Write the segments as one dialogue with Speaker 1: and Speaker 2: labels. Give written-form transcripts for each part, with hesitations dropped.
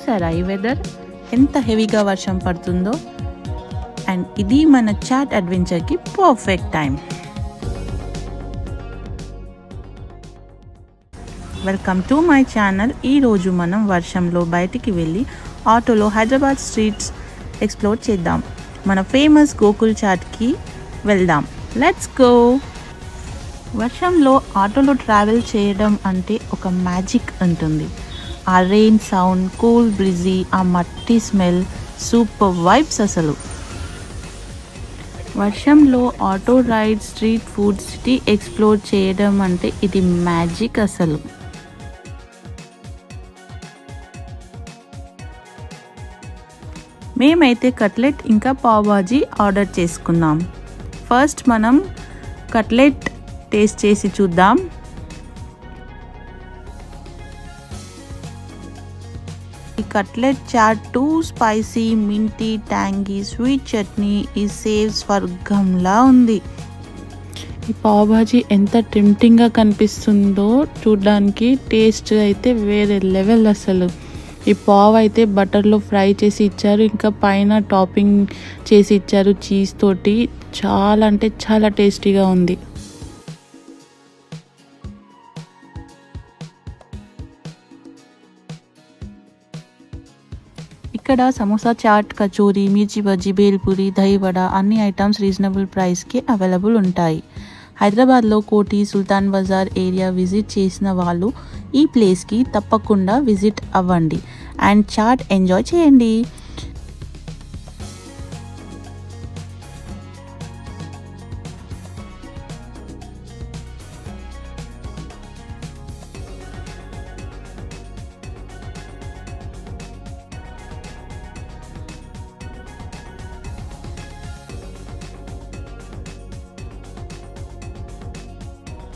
Speaker 1: చూసారా ఈ వెదర్ ఎంత హెవీగా వర్షం పడుతుందో. అండ్ ఇది మన చాట్ అడ్వెంచర్కి perfect time. Welcome to my channel. ఈరోజు మనం వర్షంలో బయటికి వెళ్ళి ఆటోలో హైదరాబాద్ స్ట్రీట్స్ ఎక్స్ప్లోర్ చేద్దాం. మన ఫేమస్ గోకుల్ చాట్కి వెళ్దాం. Let's go. వర్షంలో ఆటోలో ట్రావెల్ చేయడం అంటే ఒక మ్యాజిక్ ఉంటుంది. ఆ రెయిన్ సౌండ్, కూల్ బ్రిజీ, ఆ మట్టి స్మెల్, సూపర్ వైబ్స్ అసలు. వర్షంలో auto ride, street food, city explore చేయడం అంటే ఇది మ్యాజిక్ అసలు. మేమైతే కట్లెట్ ఇంకా పావ్ భాజీ ఆర్డర్ చేసుకున్నాం. ఫస్ట్ మనం కట్లెట్ టేస్ట్ చేసి చూద్దాం. ఈ cutlet chat too spicy, minty, tangy, sweet chutney ఈ సేవ్ స్వర్గంలా ఉంది. ఈ పావ్ భాజీ ఎంత టెంప్టింగ్గా కనిపిస్తుందో చూడడానికి, టేస్ట్ అయితే వేరే లెవెల్ అసలు. ఈ పావ్ అయితే బటర్లో ఫ్రై చేసి ఇచ్చారు, ఇంకా పైన టాపింగ్ చేసి ఇచ్చారు చీజ్ తోటి. చాలా అంటే చాలా టేస్టీగా ఉంది. ఇక్కడ సమోసా చాట్, కచోరీ, మిర్చి బజ్జీ, బేల్పూరి, దహివడ అన్ని ఐటమ్స్ రీజనబుల్ ప్రైస్కి అవైలబుల్ ఉంటాయి. హైదరాబాద్లో కోటి, సుల్తాన్ బజార్ ఏరియా విజిట్ చేసిన వాళ్ళు ఈ ప్లేస్కి తప్పకుండా విజిట్ అవ్వండి అండ్ చాట్ ఎంజాయ్ చేయండి.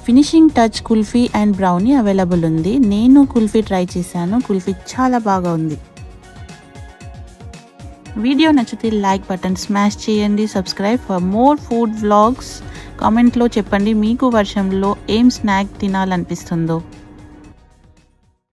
Speaker 1: Finishing touch kulfi and brownie available ఉంది. నేను కుల్ఫీ ట్రై చేశాను, కుల్ఫీ చాలా బాగా ఉంది. వీడియో నచ్చితే లైక్ బటన్ స్మాష్ చేయండి. Subscribe for more food vlogs. కామెంట్లో చెప్పండి మీకు వర్షంలో ఏం స్నాక్ తినాలనిపిస్తుందో.